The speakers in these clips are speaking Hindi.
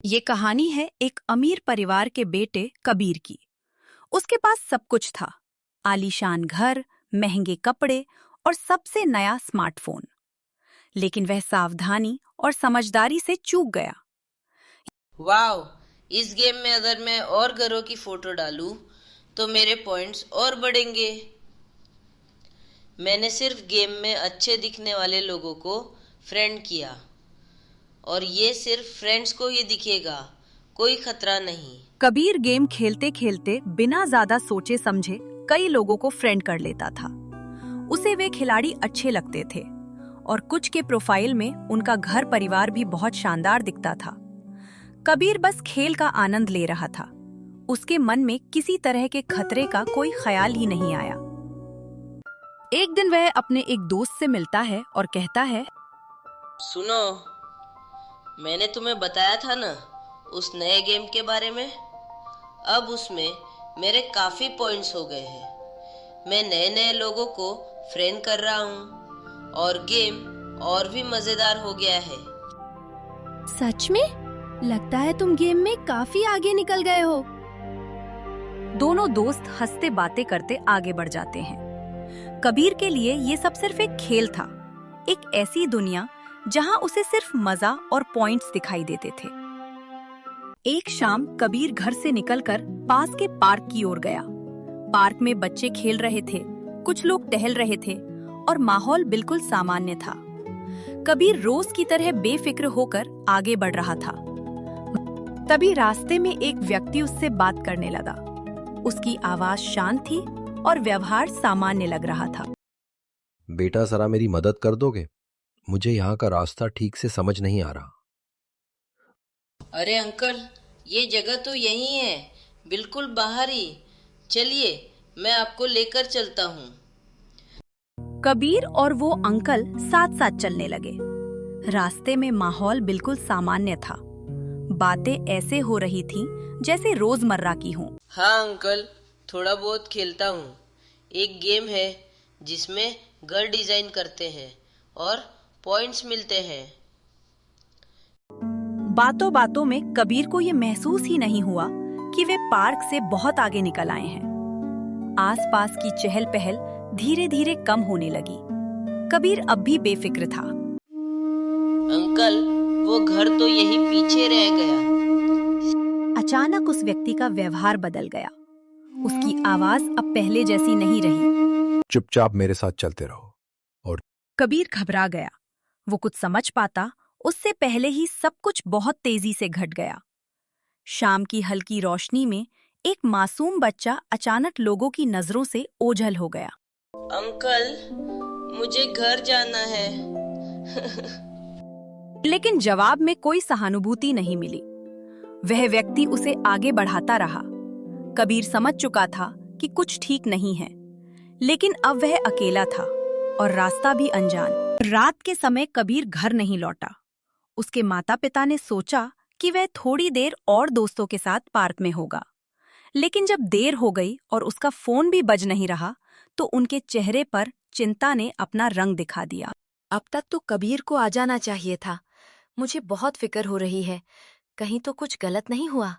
ये कहानी है एक अमीर परिवार के बेटे कबीर की। उसके पास सब कुछ था, आलीशान घर, महंगे कपड़े और सबसे नया स्मार्टफोन। लेकिन वह सावधानी और समझदारी से चूक गया। वाह! इस गेम में अगर मैं और घरों की फोटो डालूं, तो मेरे पॉइंट्स और बढ़ेंगे। मैंने सिर्फ गेम में अच्छे दिखने वाले लोगों को फ्रेंड किया, और ये सिर्फ फ्रेंड्स को ही दिखेगा, कोई खतरा नहीं। कबीर गेम खेलते खेलते बिना ज्यादा सोचे समझे कई लोगों को फ्रेंड कर लेता था। उसे वे खिलाड़ी अच्छे लगते थे और कुछ के प्रोफाइल में उनका घर परिवार भी बहुत शानदार दिखता था। कबीर बस खेल का आनंद ले रहा था। उसके मन में किसी तरह के खतरे का कोई ख्याल ही नहीं आया। एक दिन वह अपने एक दोस्त से मिलता है और कहता है, सुनो, मैंने तुम्हें बताया था ना उस नए गेम के बारे में। अब उसमें मेरे काफी पॉइंट्स हो गए हैं। मैं नए नए लोगों को फ्रेंड कर रहा हूँ और गेम और भी मजेदार हो गया है। सच में? लगता है तुम गेम में काफी आगे निकल गए हो। दोनों दोस्त हंसते बातें करते आगे बढ़ जाते हैं। कबीर के लिए ये सब सिर्फ एक खेल था, एक ऐसी दुनिया जहां उसे सिर्फ मजा और पॉइंट्स दिखाई देते थे। एक शाम कबीर घर से निकलकर पास के पार्क की ओर गया। पार्क में बच्चे खेल रहे थे, कुछ लोग टहल रहे थे और माहौल बिल्कुल सामान्य था। कबीर रोज की तरह बेफिक्र होकर आगे बढ़ रहा था। तभी रास्ते में एक व्यक्ति उससे बात करने लगा। उसकी आवाज शांत थी और व्यवहार सामान्य लग रहा था। बेटा, जरा मेरी मदद कर दोगे? मुझे यहाँ का रास्ता ठीक से समझ नहीं आ रहा। अरे अंकल, ये जगह तो यही है, बिल्कुल बाहर ही। चलिए, मैं आपको लेकर चलता हूँ। कबीर और वो अंकल साथ साथ चलने लगे। रास्ते में माहौल बिल्कुल सामान्य था। बातें ऐसे हो रही थीं जैसे रोजमर्रा की हों। हाँ अंकल, थोड़ा बहुत खेलता हूँ। एक गेम है जिसमें घर डिजाइन करते हैं और पॉइंट्स मिलते हैं। बातों बातों में कबीर को ये महसूस ही नहीं हुआ कि वे पार्क से बहुत आगे निकल आए हैं। आसपास की चहल पहल धीरे धीरे कम होने लगी। कबीर अब भी बेफिक्र था। अंकल, वो घर तो यही पीछे रह गया। अचानक उस व्यक्ति का व्यवहार बदल गया। उसकी आवाज अब पहले जैसी नहीं रही। चुपचाप मेरे साथ चलते रहो। और कबीर घबरा गया। वो कुछ समझ पाता उससे पहले ही सब कुछ बहुत तेजी से घट गया। शाम की हल्की रोशनी में एक मासूम बच्चा अचानक लोगों की नजरों से ओझल हो गया। अंकल, मुझे घर जाना है। लेकिन जवाब में कोई सहानुभूति नहीं मिली। वह व्यक्ति उसे आगे बढ़ाता रहा। कबीर समझ चुका था कि कुछ ठीक नहीं है, लेकिन अब वह अकेला था और रास्ता भी अनजान। रात के समय कबीर घर नहीं लौटा। उसके माता पिता ने सोचा कि वह थोड़ी देर और दोस्तों के साथ पार्क में होगा, लेकिन जब देर हो गई और उसका फोन भी बज नहीं रहा, तो उनके चेहरे पर चिंता ने अपना रंग दिखा दिया। अब तक तो कबीर को आ जाना चाहिए था। मुझे बहुत फिक्र हो रही है, कहीं तो कुछ गलत नहीं हुआ।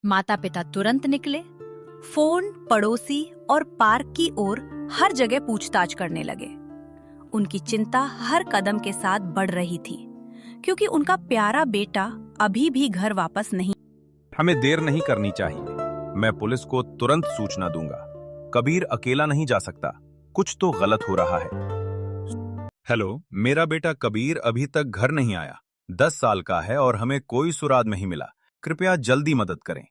माता पिता तुरंत निकले। फोन, पड़ोसी और पार्क की ओर हर जगह पूछताछ करने लगे। उनकी चिंता हर कदम के साथ बढ़ रही थी, क्योंकि उनका प्यारा बेटा अभी भी घर वापस नहीं। हमें देर नहीं करनी चाहिए। मैं पुलिस को तुरंत सूचना दूंगा। कबीर अकेला नहीं जा सकता, कुछ तो गलत हो रहा है। हेलो, मेरा बेटा कबीर अभी तक घर नहीं आया। 10 साल का है और हमें कोई सुराग नहीं मिला। कृपया जल्दी मदद करें।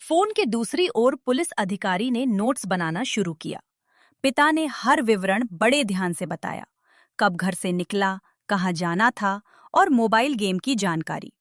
फोन के दूसरी ओर पुलिस अधिकारी ने नोट्स बनाना शुरू किया। पिता ने हर विवरण बड़े ध्यान से बताया, कब घर से निकला, कहाँ जाना था और मोबाइल गेम की जानकारी।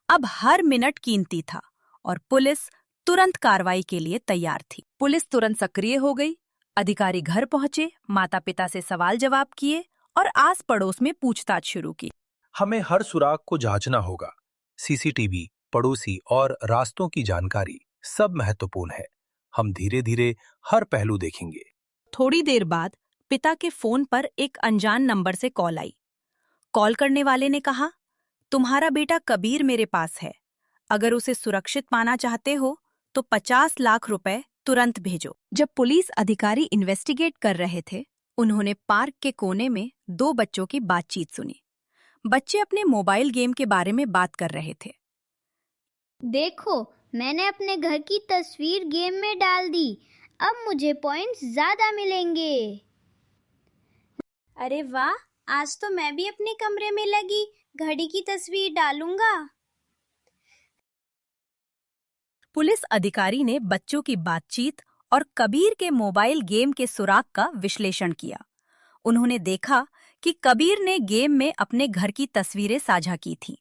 अब हर मिनट कीमती था और पुलिस तुरंत कार्रवाई के लिए तैयार थी। पुलिस तुरंत सक्रिय हो गई। अधिकारी घर पहुंचे, माता पिता से सवाल जवाब किए और आस पड़ोस में पूछताछ शुरू की। हमें हर सुराग को जांचना होगा। सीसीटीवी, पड़ोसी और रास्तों की जानकारी सब महत्वपूर्ण है। हम धीरे धीरे हर पहलू देखेंगे। थोड़ी देर बाद पिता के फोन पर एक अनजान नंबर से कॉल आई। कॉल करने वाले ने कहा, तुम्हारा बेटा कबीर मेरे पास है। अगर उसे सुरक्षित पाना चाहते हो तो 50 लाख रुपए तुरंत भेजो। जब पुलिस अधिकारी इन्वेस्टिगेट कर रहे थे, उन्होंने पार्क के कोने में 2 बच्चों की बातचीत सुनी। बच्चे अपने मोबाइल गेम के बारे में बात कर रहे थे। देखो, मैंने अपने घर की तस्वीर गेम में डाल दी। अब मुझे पॉइंट्स ज्यादा मिलेंगे। अरे वाह, आज तो मैं भी अपने कमरे में लगी घड़ी की तस्वीर डालूंगा। पुलिस अधिकारी ने बच्चों की बातचीत और कबीर के मोबाइल गेम के सुराग का विश्लेषण किया। उन्होंने देखा कि कबीर ने गेम में अपने घर की तस्वीरें साझा की थीं।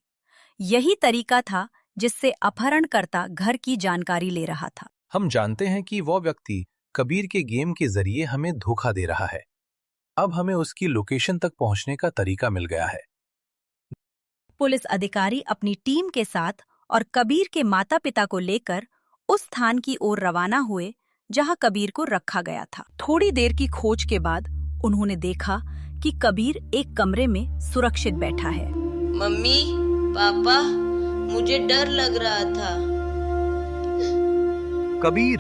यही तरीका था जिससे अपहरणकर्ता घर की जानकारी ले रहा था। हम जानते हैं कि वो व्यक्ति कबीर के गेम के जरिए हमें धोखा दे रहा है। अब हमें उसकी लोकेशन तक पहुंचने का तरीका मिल गया है। पुलिस अधिकारी अपनी टीम के साथ और कबीर के माता-पिता को लेकर उस स्थान की ओर रवाना हुए जहां कबीर को रखा गया था। थोड़ी देर की खोज के बाद उन्होंने देखा कि कबीर एक कमरे में सुरक्षित बैठा है। मम्मी, पापा, मुझे डर लग रहा था। कबीर,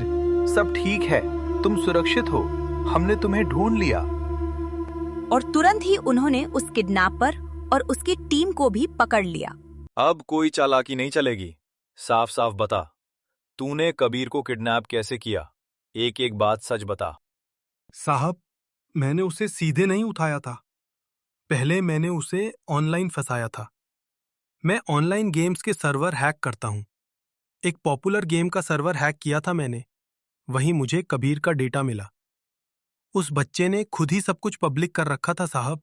सब ठीक है, तुम सुरक्षित हो, हमने तुम्हें ढूंढ लिया। और तुरंत ही उन्होंने उस किडनैपर और उसकी टीम को भी पकड़ लिया। अब कोई चालाकी नहीं चलेगी। साफ साफ बता, तूने कबीर को किडनैप कैसे किया? एक एक बात सच बता। साहब, मैंने उसे सीधे नहीं उठाया था। पहले मैंने उसे ऑनलाइन फंसाया था। मैं ऑनलाइन गेम्स के सर्वर हैक करता हूं। एक पॉपुलर गेम का सर्वर हैक किया था मैंने। वहीं मुझे कबीर का डेटा मिला। उस बच्चे ने खुद ही सब कुछ पब्लिक कर रखा था साहब।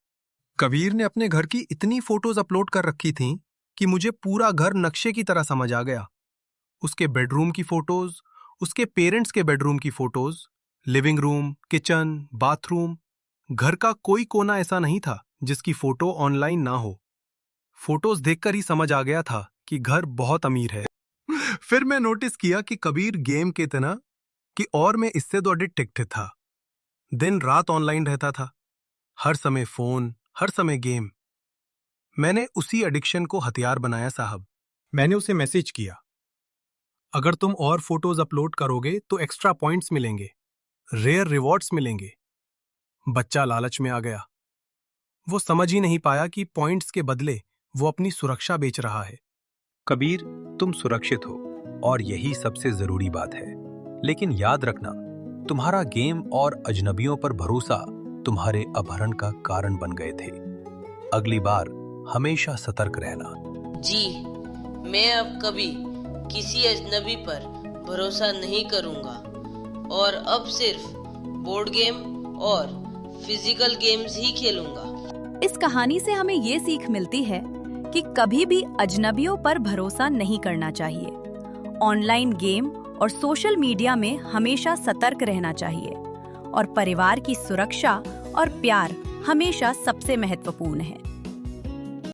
कबीर ने अपने घर की इतनी फोटोज अपलोड कर रखी थीं कि मुझे पूरा घर नक्शे की तरह समझ आ गया। उसके बेडरूम की फोटोज, उसके पेरेंट्स के बेडरूम की photos, living room, kitchen, bathroom, घर का कोई कोना ऐसा नहीं था जिसकी फोटो ऑनलाइन ना हो। फोटोज देखकर ही समझ आ गया था कि घर बहुत अमीर है। फिर मैं नोटिस किया कि कबीर गेम के तना कि और मैं इससे तो एडिक्टेड था। दिन रात ऑनलाइन रहता था, हर समय फोन, हर समय गेम। मैंने उसी एडिक्शन को हथियार बनाया साहब। मैंने उसे मैसेज किया, अगर तुम और फोटोज अपलोड करोगे तो एक्स्ट्रा पॉइंट्स मिलेंगे, रेयर रिवॉर्ड्स मिलेंगे। बच्चा लालच में आ गया। वो समझ ही नहीं पाया कि पॉइंट्स के बदले वो अपनी सुरक्षा बेच रहा है। कबीर, तुम सुरक्षित हो और यही सबसे जरूरी बात है। लेकिन याद रखना, तुम्हारा गेम और अजनबियों पर भरोसा तुम्हारे अपहरण का कारण बन गए थे। अगली बार हमेशा सतर्क रहना। जी, मैं अब कभी किसी अजनबी पर भरोसा नहीं करूंगा और अब सिर्फ बोर्ड गेम और फिजिकल गेम्स ही खेलूंगा। इस कहानी से हमें ये सीख मिलती है कि कभी भी अजनबियों पर भरोसा नहीं करना चाहिए। ऑनलाइन गेम और सोशल मीडिया में हमेशा सतर्क रहना चाहिए और परिवार की सुरक्षा और प्यार हमेशा सबसे महत्वपूर्ण है।